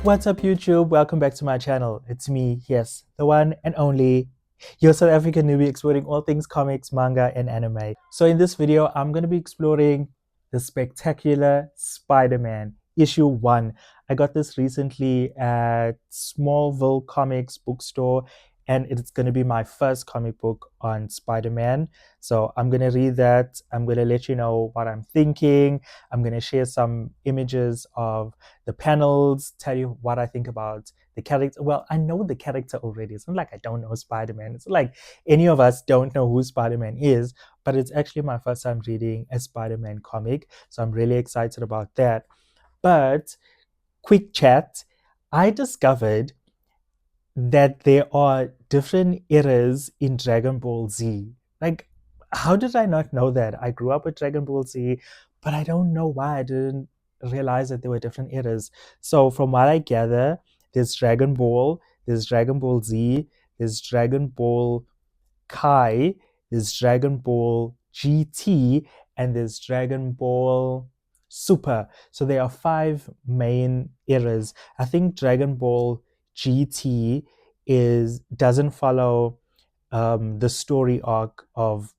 What's up, YouTube? Welcome back to my channel. It's me, yes, the one and only, your South African newbie exploring all things comics, manga, and anime. So in this video, I'm going to be exploring the spectacular Spider-Man issue 1. I got this recently at Smallville Comics bookstore, and it's going to be my first comic book on Spider-Man. So I'm going to read that. I'm going to let you know what I'm thinking. I'm going to share some images of the panels, tell you what I think about the character. Well, I know the character already. It's not like I don't know Spider-Man. It's not like any of us don't know who Spider-Man is, but it's actually my first time reading a Spider-Man comic. So I'm really excited about that. But quick chat, I discovered that there are different eras in Dragon Ball Z. Like, how did I not know that? I grew up with Dragon Ball Z, but I don't know why I didn't realize that there were different eras. So, from what I gather, there's Dragon Ball, there's Dragon Ball Z, there's Dragon Ball Kai, there's Dragon Ball GT, and there's Dragon Ball Super. So there are 5 main eras. I think Dragon Ball GT is doesn't follow the story arc of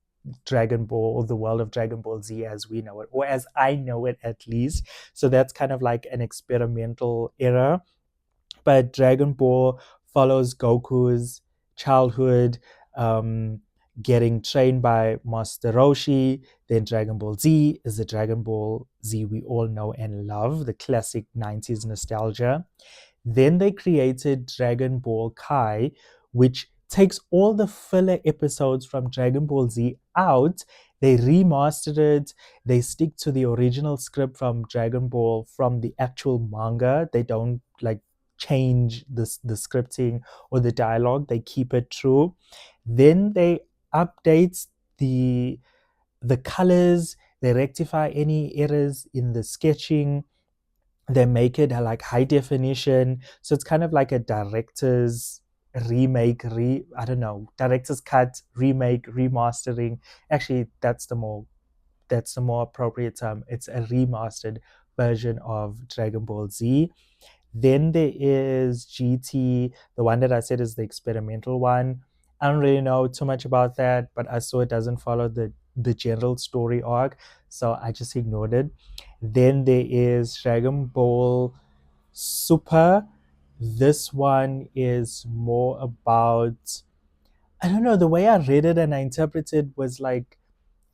Dragon Ball or the world of Dragon Ball Z as we know it, or as I know it at least. So that's kind of like an experimental era. But Dragon Ball follows Goku's childhood, um, getting trained by Master Roshi. Then Dragon Ball Z is the Dragon Ball Z we all know and love, the classic 90s nostalgia. Then they created Dragon Ball Kai, which takes all the filler episodes from Dragon Ball Z out. They remastered it. They stick to the original script from Dragon Ball from the actual manga. They don't like change the scripting or the dialogue. They keep it true. Then they update the the colors. They rectify any errors in the sketching. They make it like high definition, so it's kind of like a director's remake, I don't know, director's cut, remake, remastering. Actually, that's the more appropriate term. It's a remastered version of Dragon Ball Z. Then there is GT, the one that I said is the experimental one. I don't really know too much about that, but I saw it doesn't follow the general story arc, so I just ignored it. Then there is Dragon Ball Super. This one is more about, I don't know, the way I read it and I interpreted was like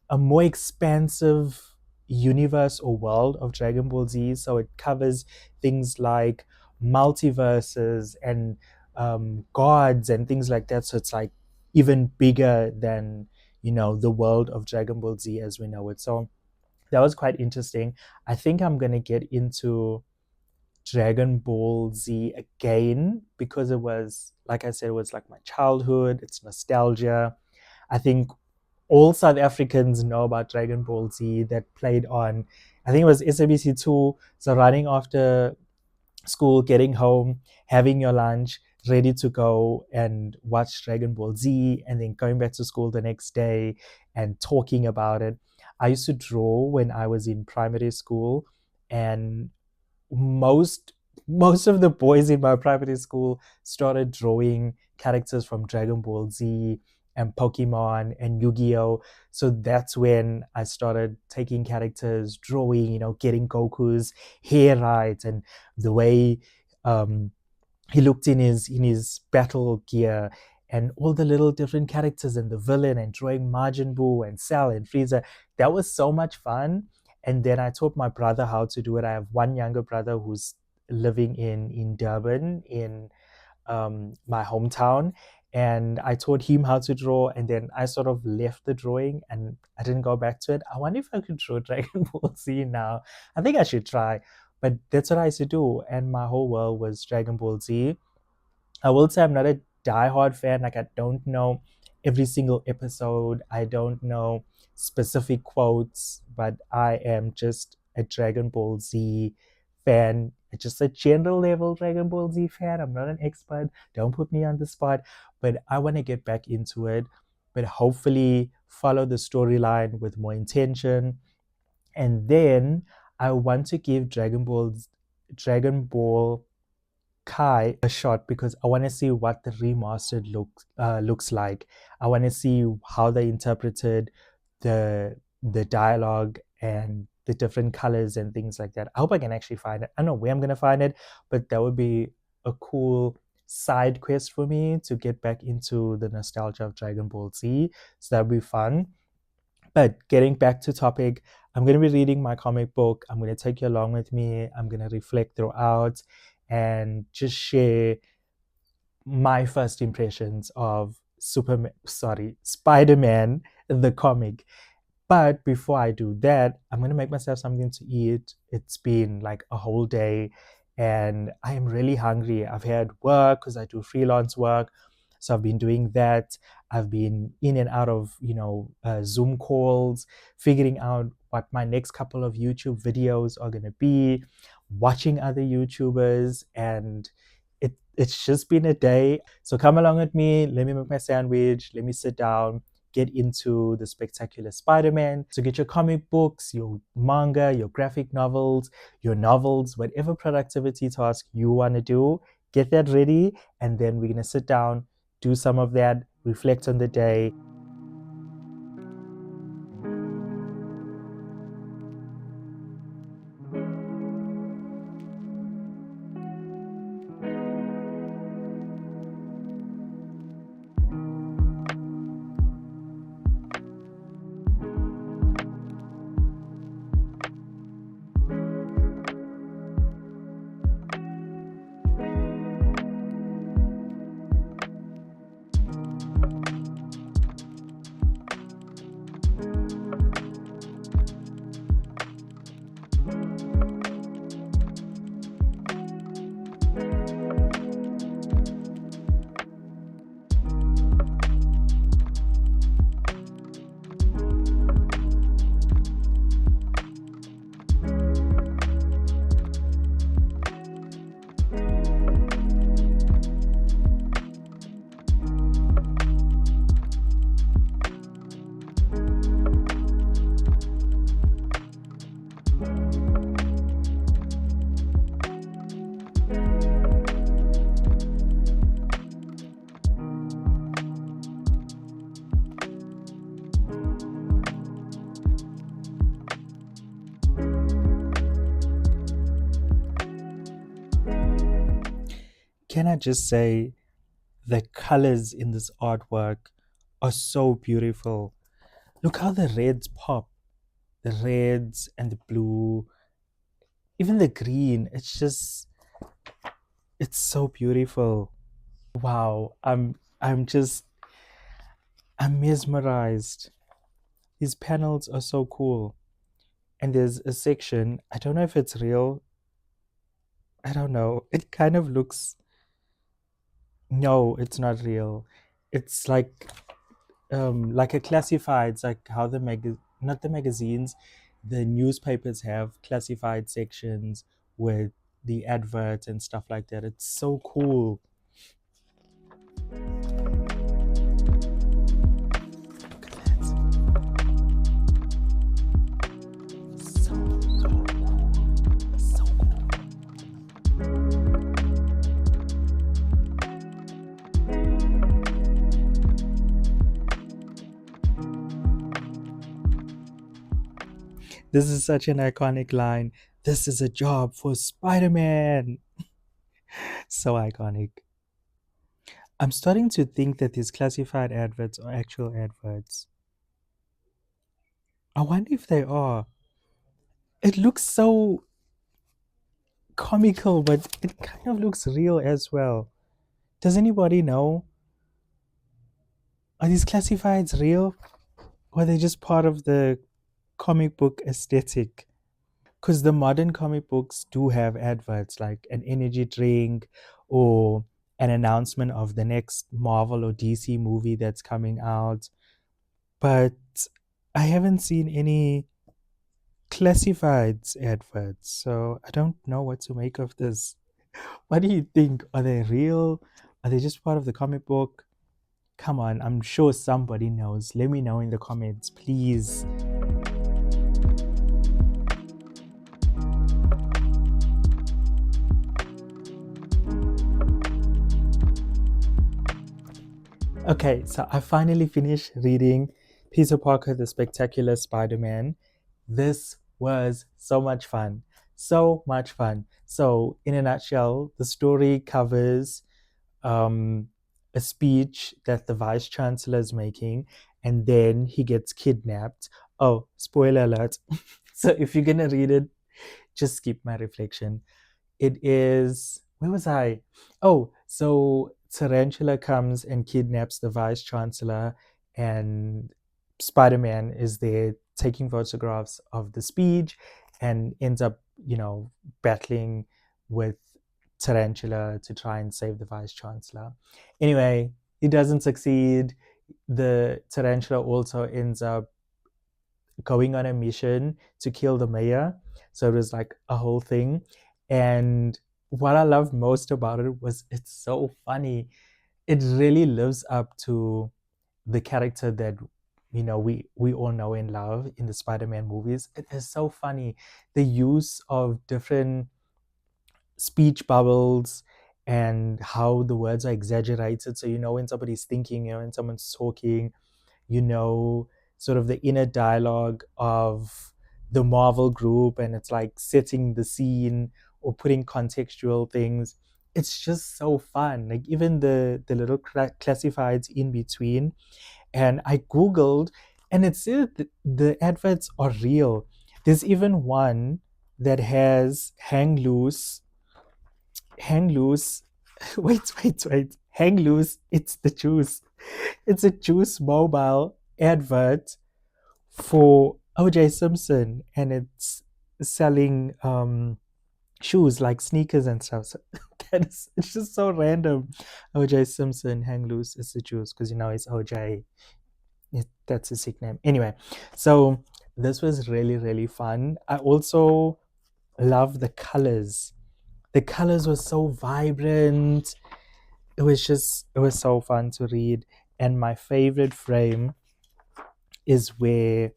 a more expansive universe or world of Dragon Ball Z. So it covers things like multiverses and gods and things like that. So it's like even bigger than, the world of Dragon Ball Z as we know it. So that was quite interesting. I think I'm going to get into Dragon Ball Z again because it was, like I said, it was like my childhood. It's nostalgia. I think all South Africans know about Dragon Ball Z that played on, I think it was SABC2. So running after school, getting home, having your lunch, ready to go and watch Dragon Ball Z, and then going back to school the next day and talking about it. I used to draw when I was in primary school, and most most of the boys in my primary school started drawing characters from Dragon Ball Z and Pokemon and Yu-Gi-Oh. So that's when I started taking characters, drawing, getting Goku's hair right and the way um, he looked in his battle gear and all the little different characters and the villain and drawing Majin Buu and Cell and Frieza. That was so much fun. And then I taught my brother how to do it. I have one younger brother who's living in Durban, in my hometown, and I taught him how to draw. And then I sort of left the drawing and I didn't go back to it. I wonder if I could draw Dragon Ball Z now. I think I should try, but that's what I used to do. And my whole world was Dragon Ball Z. I will say I'm not a diehard fan. Like, I don't know every single episode. I don't know specific quotes, but I am just a Dragon Ball Z fan. Just a general level Dragon Ball Z fan. I'm not an expert. Don't put me on the spot, but I want to get back into it. But hopefully follow the storyline with more intention. And then I want to give Dragon Ball Kai a shot because I want to see what the remastered looks like. I want to see how they interpreted the dialogue and the different colors and things like that. I hope I can actually find it. I don't know where I'm gonna find it, but that would be a cool side quest for me to get back into the nostalgia of Dragon Ball Z. So that'd be fun. But getting back to topic, I'm going to be reading my comic book. I'm going to take you along with me. I'm going to reflect throughout and just share my first impressions of Spider-Man, the comic. But before I do that, I'm going to make myself something to eat. It's been like a whole day and I am really hungry. I've had work because I do freelance work. So I've been doing that. I've been in and out of, Zoom calls, figuring out what my next couple of YouTube videos are going to be, watching other YouTubers, and it's just been a day. So come along with me. Let me make my sandwich. Let me sit down, get into the spectacular Spider-Man. So get your comic books, your manga, your graphic novels, your novels, whatever productivity task you want to do, get that ready. And then we're going to sit down, do some of that, reflect on the day. Can I just say the colors in this artwork are so beautiful. Look how the reds pop, the reds and the blue, even the green. It's so beautiful. Wow, I'm mesmerized. These panels are so cool. And there's a section, I don't know if it's real. I don't know. It kind of looks, no, it's not real. It's like a classifieds, like how not the magazines, the newspapers have classified sections with the adverts and stuff like that. It's so cool. Look at that. So cool. So cool. This is such an iconic line. This is a job for Spider-Man. So iconic. I'm starting to think that these classified adverts are actual adverts. I wonder if they are. It looks so comical, but it kind of looks real as well. Does anybody know? Are these classifieds real? Or are they just part of the comic book aesthetic? Because the modern comic books do have adverts like an energy drink or an announcement of the next Marvel or DC movie that's coming out. But I haven't seen any classifieds adverts, so I don't know what to make of this. What do you think? Are they real? Are they just part of the comic book? Come on, I'm sure somebody knows. Let me know in the comments, please. Okay, so I finally finished reading Peter Parker, the Spectacular Spider-Man. This was so much fun. So much fun. So, in a nutshell, the story covers um, a speech that the vice chancellor is making, and then he gets kidnapped. Oh, spoiler alert. So, if you're going to read it, just skip my reflection. It is, where was I? Oh, so Tarantula comes and kidnaps the vice chancellor, and Spider-Man is there taking photographs of the speech and ends up, battling with Tarantula to try and save the vice chancellor. Anyway, he doesn't succeed. The Tarantula also ends up going on a mission to kill the mayor. So it was like a whole thing. And what I loved most about it was it's so funny. It really lives up to the character that we all know and love in the Spider-Man movies. It is so funny. The use of different speech bubbles and how the words are exaggerated. So when somebody's thinking, when someone's talking, you know, sort of the inner dialogue of the Marvel group, and it's like setting the scene or putting contextual things. It's just so fun. Like even the little classifieds in between. And I googled, and it said that the adverts are real. There's even one that has hang loose. Wait, hang loose. It's the juice. It's a Juice Mobile advert for OJ Simpson, and it's selling shoes like sneakers and stuff. So it's just so random. OJ Simpson, hang loose, it's the juice because it's OJ. That's his nickname. Anyway, so this was really really fun. I also love the colors. The colors were so vibrant. It was so fun to read. And my favorite frame is where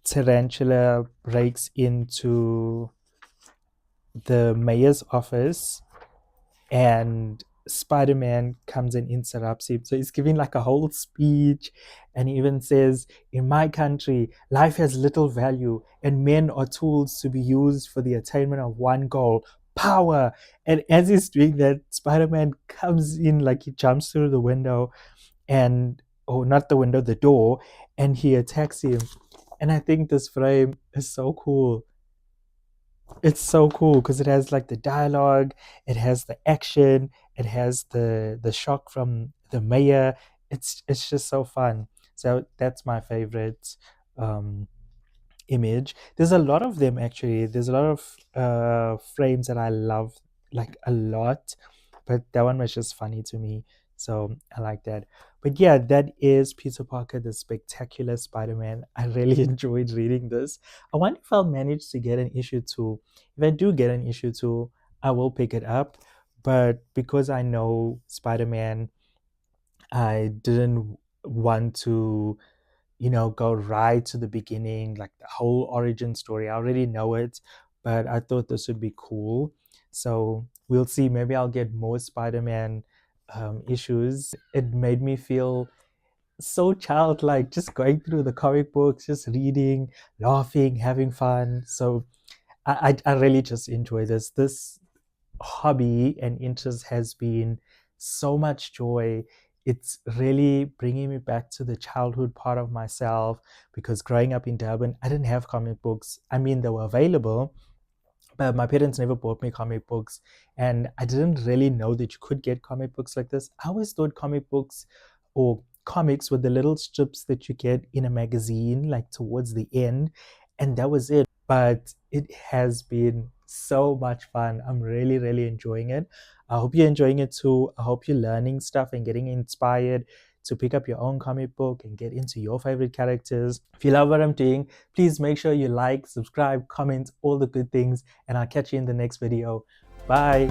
Tarantula breaks into the mayor's office and Spider-Man comes and interrupts him. So he's giving like a whole speech, and he even says, "In my country, life has little value and men are tools to be used for the attainment of one goal, power." And as he's doing that, Spider-Man comes in, like he jumps through the window, and oh, not the window, the door, and he attacks him. And I think this frame is so cool. It's so cool because it has like the dialogue, it has the action, it has the shock from the mayor. It's just so fun. So that's my favorite um image. There's a lot of them actually. There's a lot of frames that I love like a lot, but that one was just funny to me. So I like that. But yeah, that is Peter Parker, the Spectacular Spider-Man. I really enjoyed reading this. I wonder if I'll manage to get an issue two. If I do get an issue two, I will pick it up. But because I know Spider-Man, I didn't want to go right to the beginning, like the whole origin story. I already know it, but I thought this would be cool. So we'll see. Maybe I'll get more Spider-Man issues. It made me feel so childlike, just going through the comic books, just reading, laughing, having fun. So I really just enjoy this. This hobby and interest has been so much joy. It's really bringing me back to the childhood part of myself because growing up in Durban, I didn't have comic books. I mean, they were available, but my parents never bought me comic books. And I didn't really know that you could get comic books like this. I always thought comic books or comics were the little strips that you get in a magazine, like towards the end, and that was it. But it has been so much fun. I'm really, really enjoying it. I hope you're enjoying it too. I hope you're learning stuff and getting inspired to pick up your own comic book and get into your favorite characters. If you love what I'm doing, please make sure you like, subscribe, comment, all the good things, and I'll catch you in the next video. Bye.